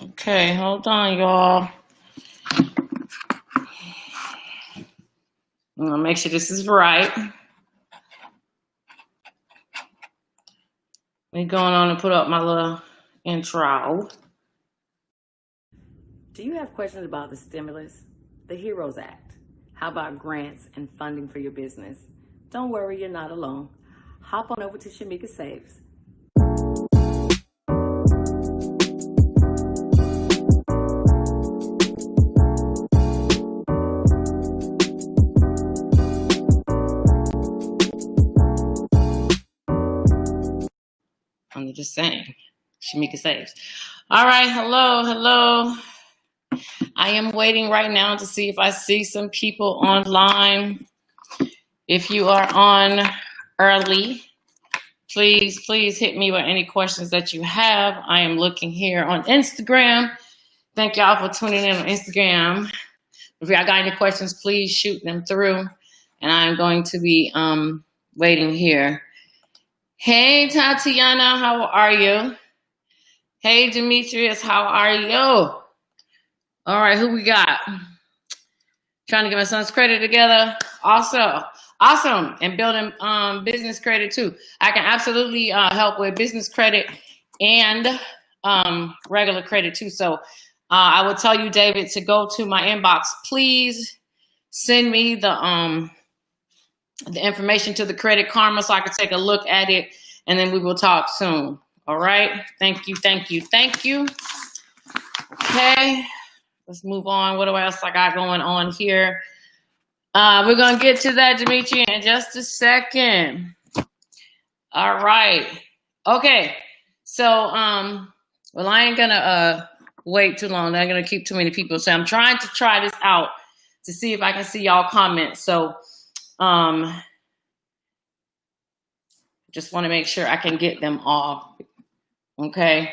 Okay, hold on, y'all. I'm gonna make sure this is right. Me going on and put up my little intro. Do you have questions about the stimulus, the HEROES Act? How about grants and funding for your business? Don't worry, you're not alone. Hop on over to Shamika Saves. I'm just saying, Shamika Saves. All right, hello. I am waiting right now to see if I see some people online. If you are on early, please hit me with any questions that you have. I am looking here on Instagram. Thank y'all for tuning in on Instagram. If y'all got any questions, please shoot them through. And I'm going to be waiting here. Hey, Tatiana, how are you? Hey, Demetrius, how are you? All right, who we got? Trying to get my son's credit together. Also, awesome. And building business credit too. I can absolutely help with business credit and regular credit too. So I would tell you, David, to go to my inbox. Please send me the information to the Credit Karma so I can take a look at it, and then we will talk soon. All right. Thank you. Okay. Let's move on. What else I got going on here? We're going to get to that, Dimitri, in just a second. All right. Okay. So, well, I ain't going to wait too long. I'm going to keep too many people. So I'm trying to try this out to see if I can see y'all comments. So, just want to make sure I can get them all. Okay.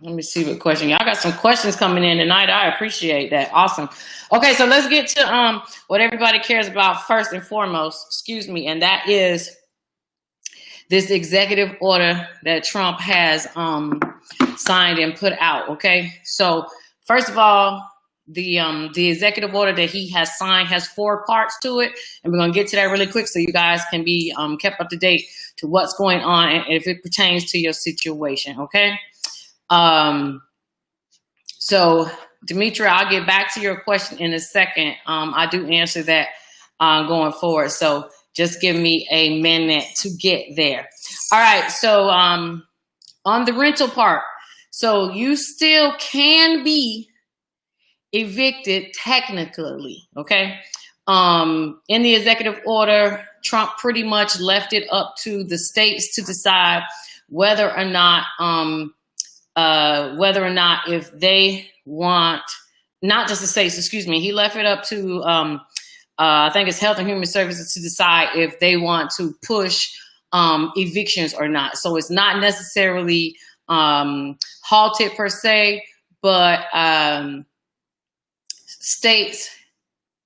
Let me see what question. Y'all got some questions coming in tonight. I appreciate that. Awesome. Okay, so let's get to what everybody cares about first and foremost, and that is this executive order that Trump has signed and put out. Okay. So first of all, the executive order that he has signed has 4 parts to it, and we're gonna get to that really quick so you guys can be kept up to date to what's going on and if it pertains to your situation. Okay. So Demetria, I'll get back to your question in a second. I do answer that going forward. So just give me a minute to get there. All right. So on the rental part, so you still can be evicted technically. Okay. In the executive order, Trump pretty much left it up to the states to decide whether or not if they want, not just the states, he left it up to, I think it's Health and Human Services to decide if they want to push evictions or not. So it's not necessarily halted per se, but states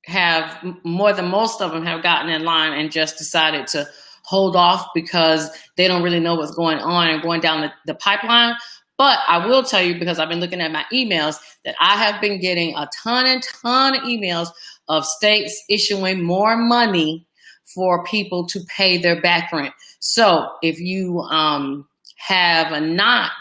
have, more than most of them, have gotten in line and just decided to hold off because they don't really know what's going on and going down the pipeline. But I will tell you, because I've been looking at my emails, that I have been getting a ton of emails of states issuing more money for people to pay their back rent. So if you have not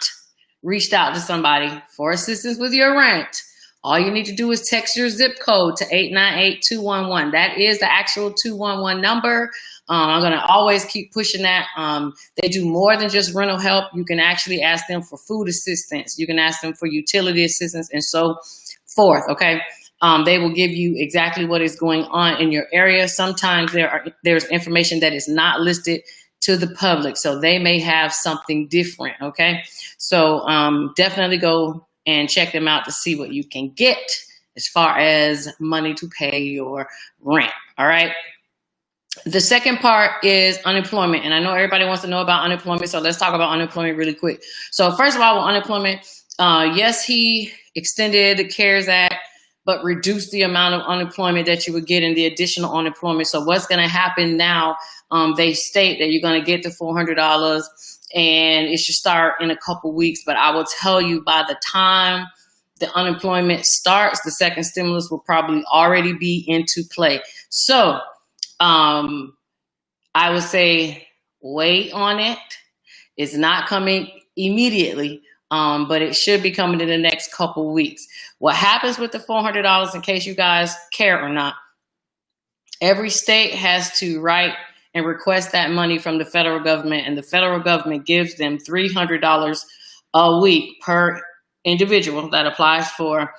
reached out to somebody for assistance with your rent, all you need to do is text your zip code to 898-211. That is the actual 211 number. I'm going to always keep pushing that. They do more than just rental help. You can actually ask them for food assistance. You can ask them for utility assistance and so forth. Okay. They will give you exactly what is going on in your area. Sometimes there's information that is not listed to the public, so they may have something different. Okay. So definitely go and check them out to see what you can get as far as money to pay your rent. All right. The second part is unemployment. And I know everybody wants to know about unemployment. So let's talk about unemployment really quick. So first of all, with unemployment, yes, he extended the CARES Act, but reduced the amount of unemployment that you would get in the additional unemployment. So what's going to happen now, they state that you're going to get the $400 and it should start in a couple weeks. But I will tell you, by the time the unemployment starts, the second stimulus will probably already be into play. So I would say wait on it. It's not coming immediately, but it should be coming in the next couple weeks. What happens with the $400, in case you guys care or not, every state has to write and request that money from the federal government, and the federal government gives them $300 a week per individual that applies for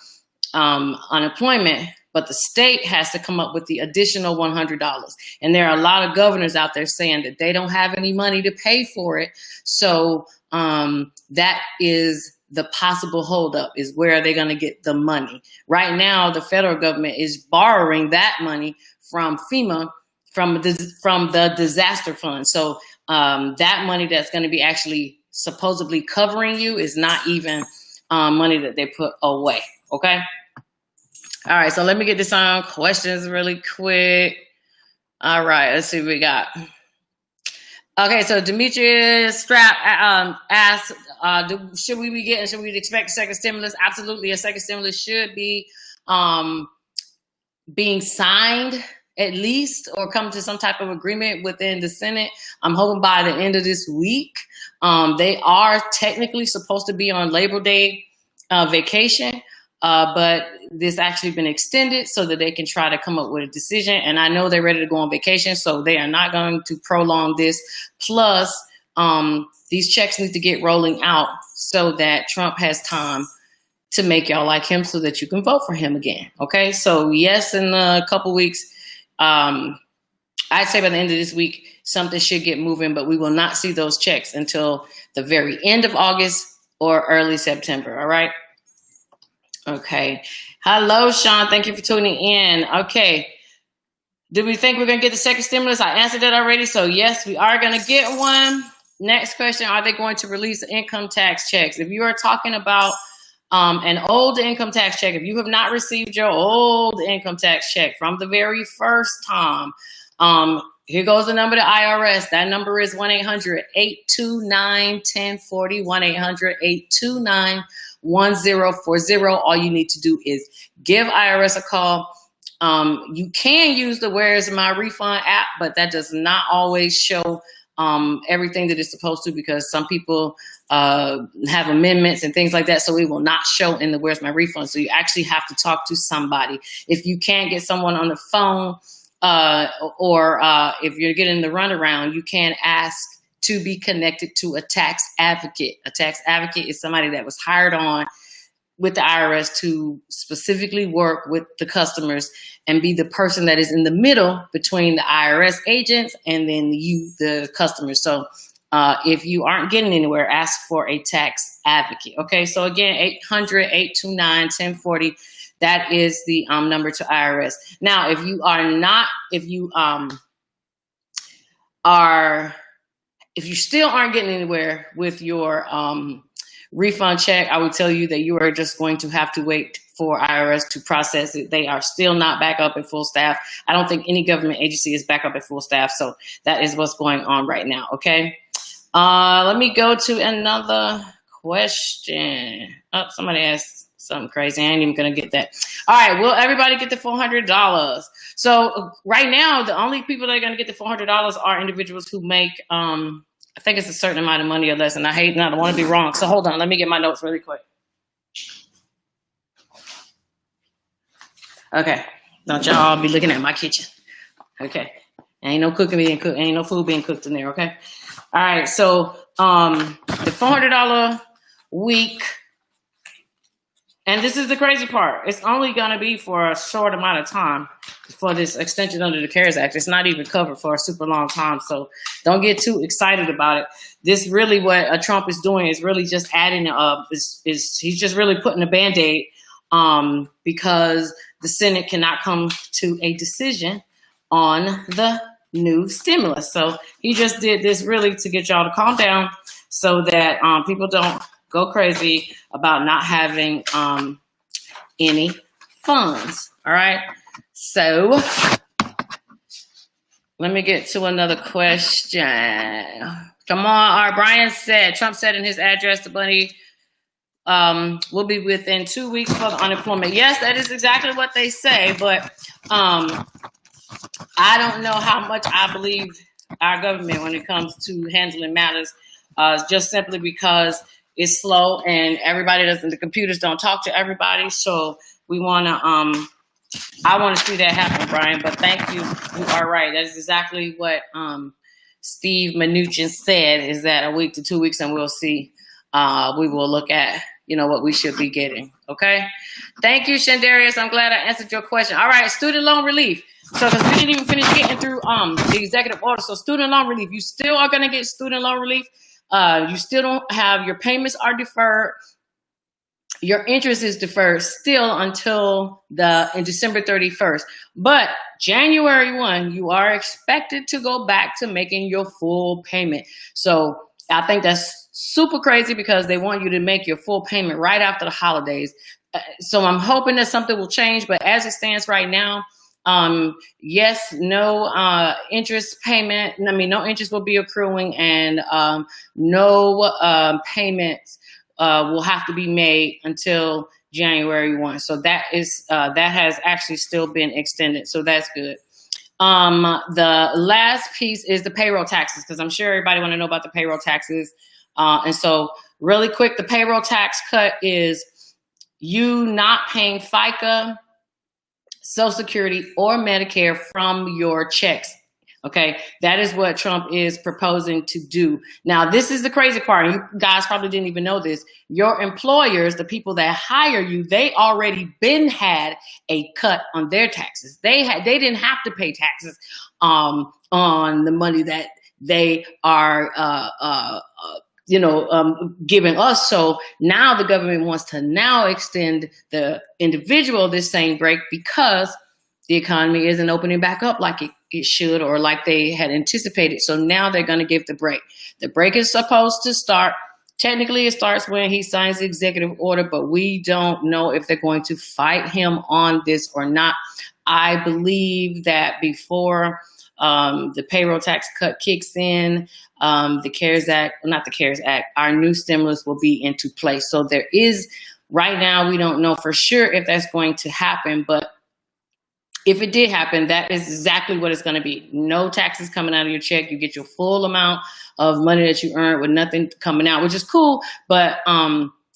unemployment. But the state has to come up with the additional $100. And there are a lot of governors out there saying that they don't have any money to pay for it. So that is the possible holdup, is where are they going to get the money? Right now, the federal government is borrowing that money from FEMA, from the disaster fund. So that money that's going to be actually supposedly covering you is not even money that they put away. Okay. All right. So let me get this on questions really quick. All right. Let's see what we got. Okay. So Demetrius Strap asked, should we expect a second stimulus? Absolutely. A second stimulus should be being signed at least, or come to some type of agreement within the Senate. I'm hoping by the end of this week. They are technically supposed to be on Labor Day vacation, but this actually been extended so that they can try to come up with a decision. And I know they're ready to go on vacation, so they are not going to prolong this. Plus, these checks need to get rolling out so that Trump has time to make y'all like him so that you can vote for him again. Okay, so yes, in a couple weeks, I'd say by the end of this week, something should get moving, but we will not see those checks until the very end of August or early September. All right. Okay. Hello, Sean. Thank you for tuning in. Okay. Do we think we're going to get the second stimulus? I answered that already. So yes, we are going to get one. Next question. Are they going to release income tax checks? If you are talking about an old income tax check, if you have not received your old income tax check from the very first time, here goes the number to IRS. That number is 1-800-829-1040, 1-800-829-1040. All you need to do is give IRS a call. You can use the Where's My Refund app, but that does not always show everything that it's supposed to, because some people have amendments and things like that. So it will not show in the Where's My Refund. So you actually have to talk to somebody. If you can't get someone on the phone, or if you're getting the runaround, you can ask to be connected to a tax advocate. A tax advocate is somebody that was hired on with the IRS to specifically work with the customers and be the person that is in the middle between the IRS agents and then you, the customers. So if you aren't getting anywhere, ask for a tax advocate. Okay, so again, 800-829-1040. That is the number to IRS. Now, if you still aren't getting anywhere with your refund check, I would tell you that you are just going to have to wait for IRS to process it. They are still not back up at full staff. I don't think any government agency is back up at full staff. So that is what's going on right now. Okay. Let me go to another question. Oh, somebody asked something crazy. I ain't even going to get that. All right. Will everybody get the $400? So right now, the only people that are going to get the $400 are individuals who make, I think it's a certain amount of money or less. And I don't want to be wrong. So hold on. Let me get my notes really quick. Okay. Don't y'all be looking at my kitchen. Okay. Ain't no cooking being cooked. Ain't no food being cooked in there. Okay. All right. So the $400 week. And this is the crazy part. It's only going to be for a short amount of time for this extension under the CARES Act. It's not even covered for a super long time. So don't get too excited about it. This really what Trump is doing is really just adding he's just really putting a Band-Aid because the Senate cannot come to a decision on the new stimulus. So he just did this really to get y'all to calm down so that people don't go crazy about not having any funds. All right. So let me get to another question. Come on. All right, Brian said, Trump said in his address to Bunny, will be within 2 weeks for the unemployment. Yes, that is exactly what they say, but I don't know how much I believe our government when it comes to handling matters, just simply because it's slow and everybody doesn't, the computers don't talk to everybody. So we want to, I want to see that happen, Brian, but thank you. You are right. That is exactly what Steve Mnuchin said, is that a week to 2 weeks and we'll see. We will look at, what we should be getting. Okay. Thank you, Shandarius. I'm glad I answered your question. All right. Student loan relief. So, because we didn't even finish getting through the executive order. So, student loan relief, you still are going to get student loan relief. You still don't have, your payments are deferred. Your interest is deferred still until December 31st. But January 1, you are expected to go back to making your full payment. So I think that's super crazy because they want you to make your full payment right after the holidays. So I'm hoping that something will change. But as it stands right now, yes, no interest payment. No interest will be accruing, and no payments will have to be made until January 1. So that has actually still been extended. So that's good. The last piece is the payroll taxes, because I'm sure everybody want to know about the payroll taxes. And so really quick, the payroll tax cut is you not paying FICA, Social Security, or Medicare from your checks. Okay, that is what Trump is proposing to do. Now, this is the crazy part. You guys probably didn't even know this. Your employers, the people that hire you, they already had a cut on their taxes. They didn't have to pay taxes on the money that they are giving us. So now the government wants to now extend the individual this same break because the economy isn't opening back up like it should, or like they had anticipated. So now they're going to give the break. The break is supposed to start. Technically, it starts when he signs the executive order, but we don't know if they're going to fight him on this or not. I believe that before the payroll tax cut kicks in, the CARES Act, not the CARES Act, our new stimulus will be into place. So there is, right now, we don't know for sure if that's going to happen, but if it did happen, that is exactly what it's going to be. No taxes coming out of your check. You get your full amount of money that you earned with nothing coming out, which is cool. But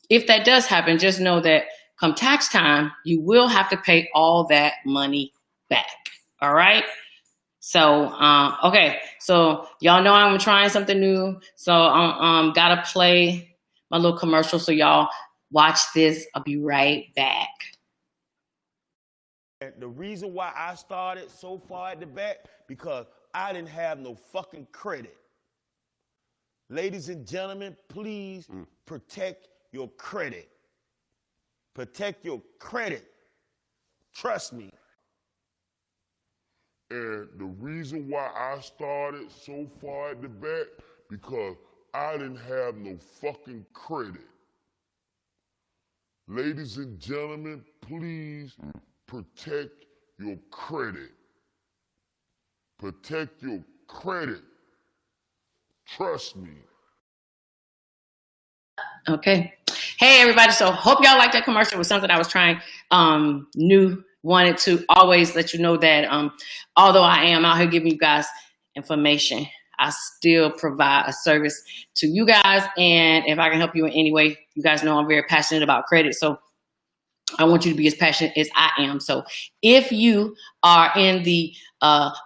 if that does happen, just know that come tax time, you will have to pay all that money back. All right. So, okay. So y'all know I'm trying something new. So gotta play my little commercial. So y'all watch this. I'll be right back. The reason why I started so far at the back, because I didn't have no fucking credit. Ladies and gentlemen, please protect your credit. Protect your credit. Trust me. And the reason why I started so far at the back, because I didn't have no fucking credit. Ladies and gentlemen, please protect your credit. Protect your credit. Trust me. Okay. Hey, everybody. So hope y'all like that commercial. It was something I was trying new. Wanted to always let you know that although I am out here giving you guys information, I still provide a service to you guys. And if I can help you in any way, you guys know I'm very passionate about credit. So I want you to be as passionate as I am. So if you are in the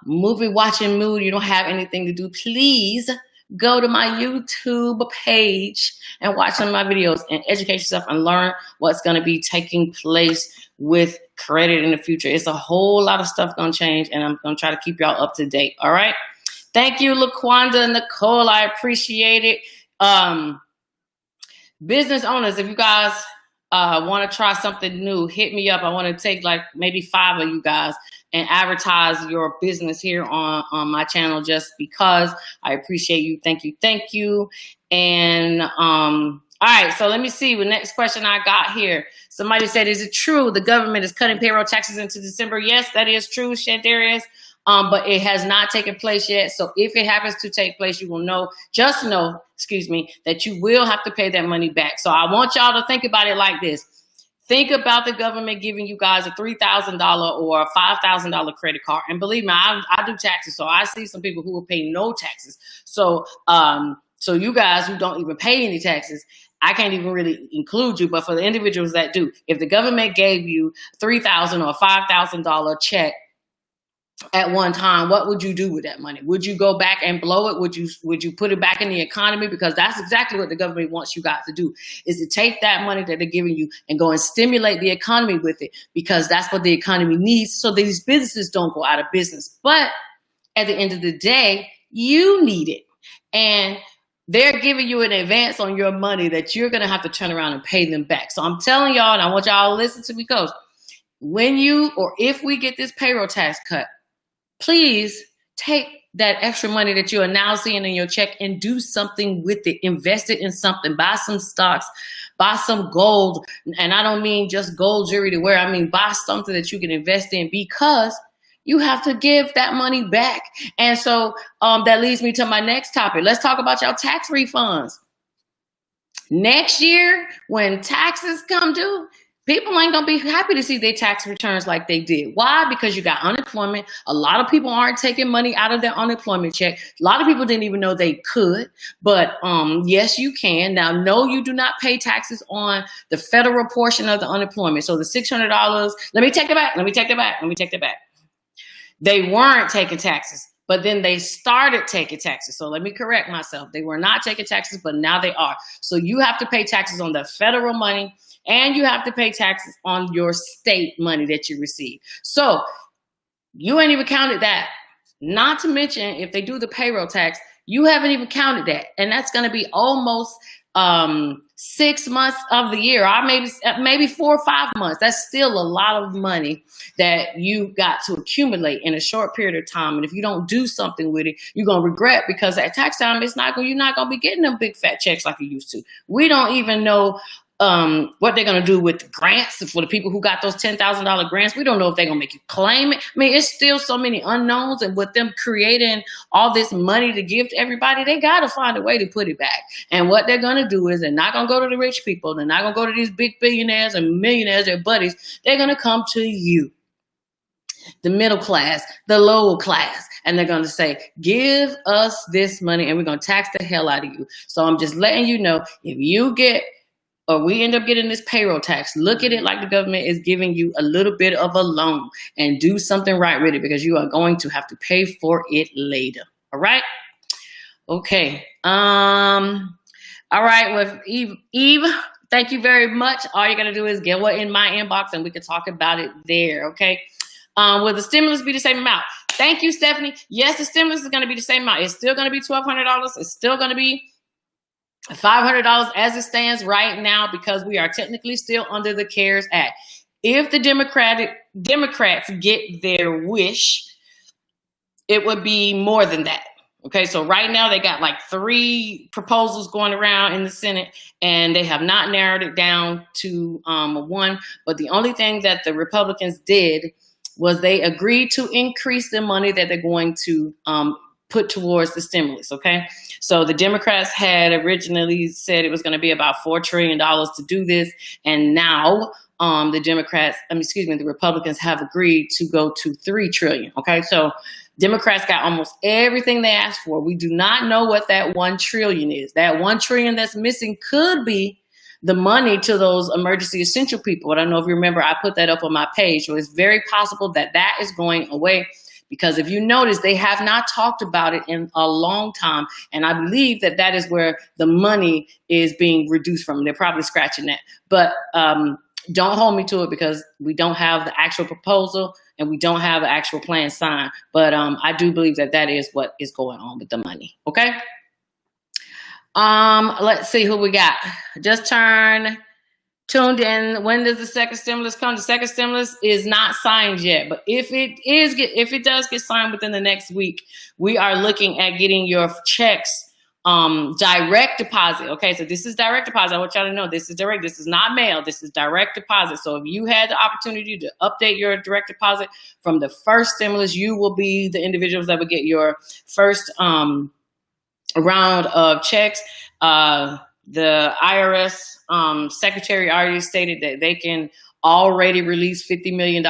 movie watching mood, you don't have anything to do, please go to my YouTube page and watch some of my videos and educate yourself and learn what's going to be taking place with credit in the future. It's a whole lot of stuff going to change, and I'm going to try to keep y'all up to date. All right. Thank you, LaQuanda and Nicole. I appreciate it. Business owners, if you guys want to try something new, hit me up. I want to take like maybe 5 of you guys and advertise your business here on my channel, just because I appreciate you. Thank you. Thank you. And all right, so let me see the next question I got here. Somebody said, is it true the government is cutting payroll taxes into December? Yes, that is true, Shandarius. but it has not taken place yet. So if it happens to take place, you will know, just know, excuse me, that you will have to pay that money back. So I want y'all to think about it like this. Think about the government giving you guys a $3,000 or a $5,000 credit card. And believe me, I do taxes, so I see some people who will pay no taxes. So, so you guys who don't even pay any taxes, I can't even really include you, but for the individuals that do, if the government gave you $3,000 or $5,000 check at one time, what would you do with that money? Would you go back and blow it? Would you put it back in the economy? Because that's exactly what the government wants you guys to do, is to take that money that they're giving you and go and stimulate the economy with it, because that's what the economy needs, so these businesses don't go out of business. But at the end of the day, you need it. And they're giving you an advance on your money that you're going to have to turn around and pay them back. So I'm telling y'all, and I want y'all to listen to me, because when you, or if we get this payroll tax cut, please take that extra money that you are now seeing in your check and do something with it. Invest it in something. Buy some stocks. Buy some gold. And I don't mean just gold jewelry to wear. I mean, buy something that you can invest in, because you have to give that money back. And so that leads me to my next topic. Let's talk about your tax refunds. Next year, when taxes come due, people ain't going to be happy to see their tax returns like they did. Why? Because you got unemployment. A lot of people aren't taking money out of their unemployment check. A lot of people didn't even know they could. But yes, you can. Now, no, you do not pay taxes on the federal portion of the unemployment. So the $600, let me take it back. They weren't taking taxes, but then they started taking taxes. So let me correct myself. They were not taking taxes, but now they are. So you have to pay taxes on the federal money, and you have to pay taxes on your state money that you receive. So you ain't even counted that. Not to mention, if they do the payroll tax, you haven't even counted that. And that's going to be almost 6 months of the year, or maybe 4 or 5 months. That's still a lot of money that you got to accumulate in a short period of time. And if you don't do something with it, you're going to regret, because at tax time, you're not going to be getting them big fat checks like you used to. We don't even know what they're going to do with the grants for the people who got those $10,000 grants. We don't know if they're going to make you claim it. I mean, it's still so many unknowns, and with them creating all this money to give to everybody, they got to find a way to put it back. And what they're going to do is they're not going to go to the rich people. They're not going to go to these big billionaires and millionaires, their buddies. They're going to come to you, the middle class, the lower class, and they're going to say, give us this money and we're going to tax the hell out of you. So I'm just letting you know, if you get, or we end up getting this payroll tax, look at it like the government is giving you a little bit of a loan, and do something right with it, because you are going to have to pay for it later. All right. Okay. All right. With Eve, thank you very much. All you got to do is get what in my inbox and we can talk about it there. Okay. Will the stimulus be the same amount? Thank you, Stephanie. Yes, the stimulus is going to be the same amount. It's still going to be $1,200. It's still going to be $500 as it stands right now, because we are technically still under the CARES Act. If the Democrats get their wish, it would be more than that. Okay, so right now they got like 3 proposals going around in the Senate, and they have not narrowed it down to one. But the only thing that the Republicans did was they agreed to increase the money that they're going to put towards the stimulus. Okay, so the Democrats had originally said it was going to be about $4 trillion to do this, and now the Republicans have agreed to go to $3 trillion. Okay, so Democrats got almost everything they asked for. We do not know what that $1 trillion is. That $1 trillion that's missing could be the money to those emergency essential people. I don't know if you remember, I put that up on my page. So it's very possible that that is going away, because if you notice, they have not talked about it in a long time. And I believe that that is where the money is being reduced from. They're probably scratching that. But don't hold me to it, because we don't have the actual proposal and we don't have the actual plan signed. But I do believe that that is what is going on with the money. Okay. Let's see who we got. Just tuned in. When does the second stimulus come? The second stimulus is not signed yet, but if it does get signed within the next week, we are looking at getting your checks direct deposit. Okay, so this is direct deposit. I want y'all to know this is direct. This is not mail. This is direct deposit. So if you had the opportunity to update your direct deposit from the first stimulus, you will be the individuals that will get your first round of checks. The IRS secretary already stated that they can already release $50 million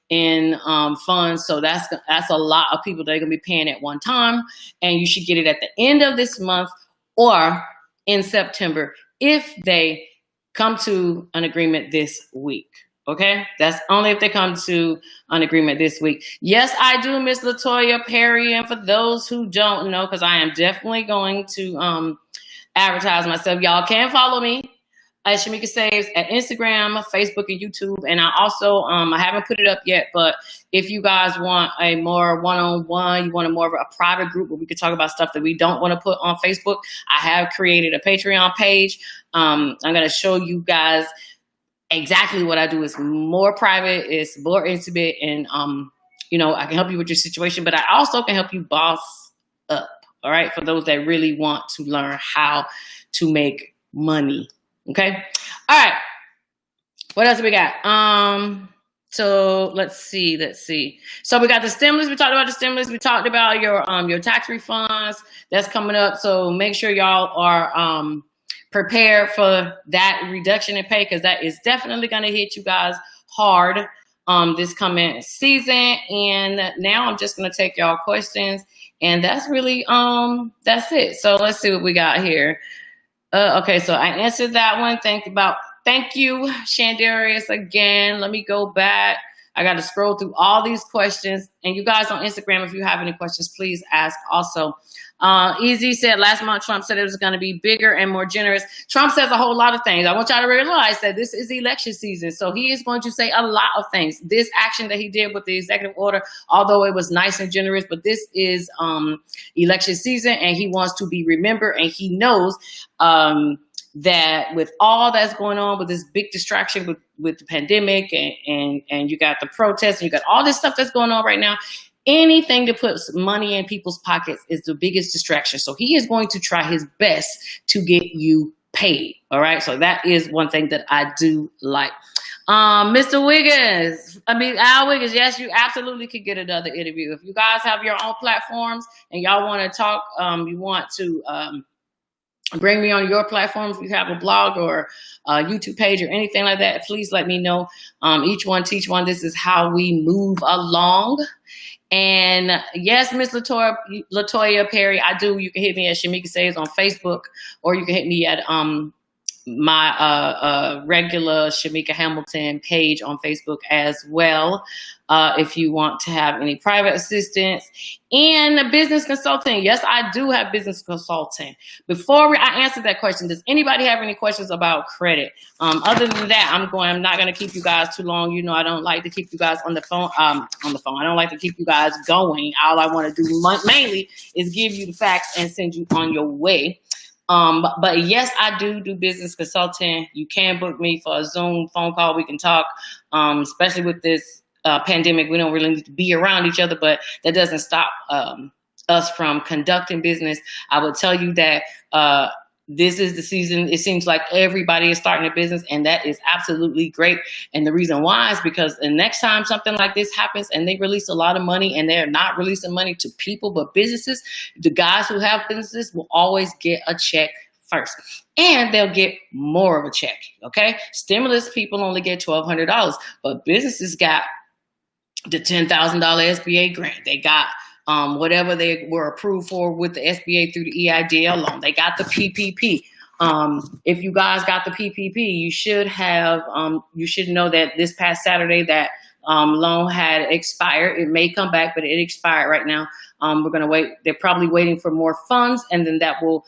in funds. So that's a lot of people that are going to be paying at one time. And you should get it at the end of this month or in September if they come to an agreement this week. Okay, that's only if they come to an agreement this week. Yes, I do, Miss Latoya Perry. And for those who don't know, because I am definitely going to advertise myself, y'all can follow me at Shamika Saves at Instagram, Facebook, and YouTube. And I also, I haven't put it up yet, but if you guys want a more one-on-one, you want a more of a private group where we could talk about stuff that we don't want to put on Facebook, I have created a Patreon page. I'm going to show you guys exactly what I do. Is more private, it's more intimate, and you know, I can help you with your situation, but I also can help you boss up. All right, for those that really want to learn how to make money. Okay. All right. What else we got? So let's see. So we got the stimulus. We talked about the stimulus. We talked about your tax refunds that's coming up. So make sure y'all are prepared for that reduction in pay, because that is definitely going to hit you guys hard this coming season. And now I'm just going to take y'all questions, and that's really that's it. So let's see what we got here. Okay, so I answered that one. Thank you, Shandarius, again. Let me go back. I got to scroll through all these questions. And you guys on Instagram, if you have any questions, please ask also. Easy said last month Trump said it was going to be bigger and more generous. Trump says a whole lot of things. I want y'all to realize that this is election season, so he is going to say a lot of things. This action that he did with the executive order, although it was nice and generous, but this is election season, and he wants to be remembered, and he knows that with all that's going on, with this big distraction with the pandemic, and you got the protests, and you got all this stuff that's going on right now, anything that puts money in people's pockets is the biggest distraction. So he is going to try his best to get you paid. All right. So that is one thing that I do like. Mr. Wiggins, Al Wiggins, yes, you absolutely could get another interview. If you guys have your own platforms and y'all want to talk, you want to bring me on your platform. If you have a blog or a YouTube page or anything like that, please let me know. Each one teach one. This is how we move along. And yes, Miss Latoya Perry, I do. You can hit me at Shamika Saves on Facebook, or you can hit me at my regular Shamika Hamilton page on Facebook as well. If you want to have any private assistance and business consulting. Yes, I do have business consulting. Before I answer that question, does anybody have any questions about credit? Other than that, I'm not going to keep you guys too long. You know, I don't like to keep you guys on the phone. I don't like to keep you guys going. All I want to do mainly is give you the facts and send you on your way. But yes, I do business consulting. You can book me for a Zoom phone call. We can talk, especially with this pandemic. We don't really need to be around each other, but that doesn't stop us from conducting business. I would tell you that this is the season. It seems like everybody is starting a business, and that is absolutely great. And the reason why is because the next time something like this happens and they release a lot of money, and they're not releasing money to people but businesses, the guys who have businesses will always get a check first, and they'll get more of a check. Okay, stimulus people only get $1,200, but businesses got the $10,000 SBA grant. They got whatever they were approved for with the SBA through the EIDL loan. They got the PPP. If you guys got the PPP, you should have, you should know that this past Saturday that loan had expired. It may come back, but it expired right now. We're going to wait. They're probably waiting for more funds, and then that will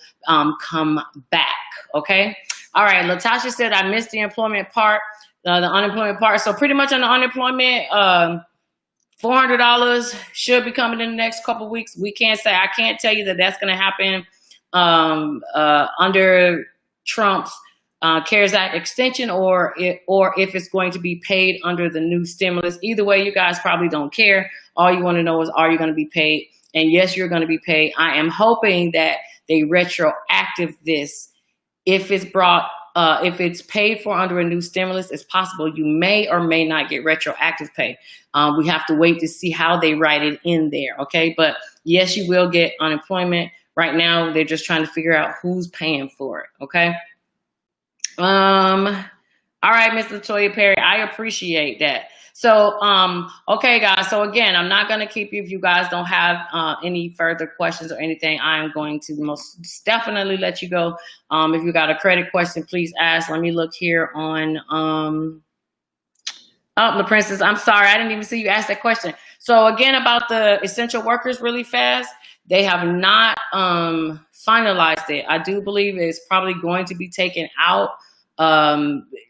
come back. Okay. All right. Latasha said, I missed the employment part, the unemployment part. So pretty much on the unemployment, $400 should be coming in the next couple of weeks. I can't tell you that that's going to happen under Trump's CARES Act extension, or if it's going to be paid under the new stimulus. Either way, you guys probably don't care. All you want to know is, are you going to be paid? And yes, you're going to be paid. I am hoping that they retroactive this. If it's brought, if it's paid for under a new stimulus, it's possible you may or may not get retroactive pay. We have to wait to see how they write it in there, okay? But yes, you will get unemployment. Right now, they're just trying to figure out who's paying for it, okay? All right, Ms. Latoya Perry, I appreciate that. So, okay, guys. So again, I'm not going to keep you if you guys don't have any further questions or anything. I am going to most definitely let you go. If you got a credit question, please ask. Let me look here on, oh, La Princess, I'm sorry. I didn't even see you ask that question. So again, about the essential workers really fast, they have not finalized it. I do believe it's probably going to be taken out.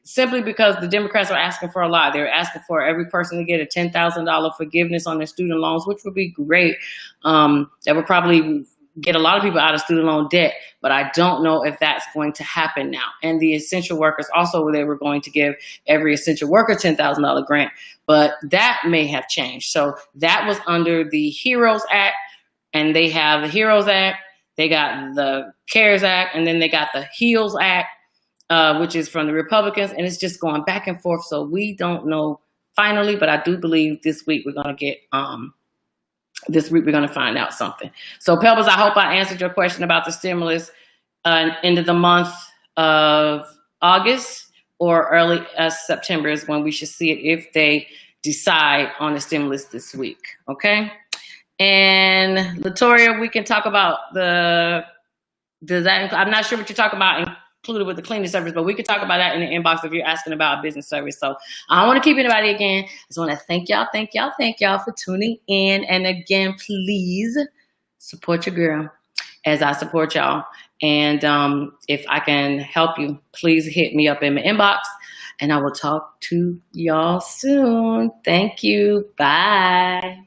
Simply because the Democrats are asking for a lot. They're asking for every person to get a $10,000 forgiveness on their student loans, which would be great. That would probably get a lot of people out of student loan debt, but I don't know if that's going to happen now. And the essential workers also, they were going to give every essential worker $10,000 grant, but that may have changed. So that was under the HEROES Act, and they have the HEROES Act, they got the CARES Act, and then they got the HEALS Act, which is from the Republicans, and it's just going back and forth. So we don't know finally, but I do believe this week we're going to get, this week we're going to find out something. So Pebbles, I hope I answered your question about the stimulus end of the month of August or early September is when we should see it if they decide on the stimulus this week. Okay. And Latoya, we can talk about I'm not sure what you're talking about included with the cleaning service, but we can talk about that in the inbox if you're asking about a business service. So I don't want to keep anybody again. I just want to thank y'all for tuning in. And again, please support your girl as I support y'all. And if I can help you, please hit me up in my inbox and I will talk to y'all soon. Thank you. Bye.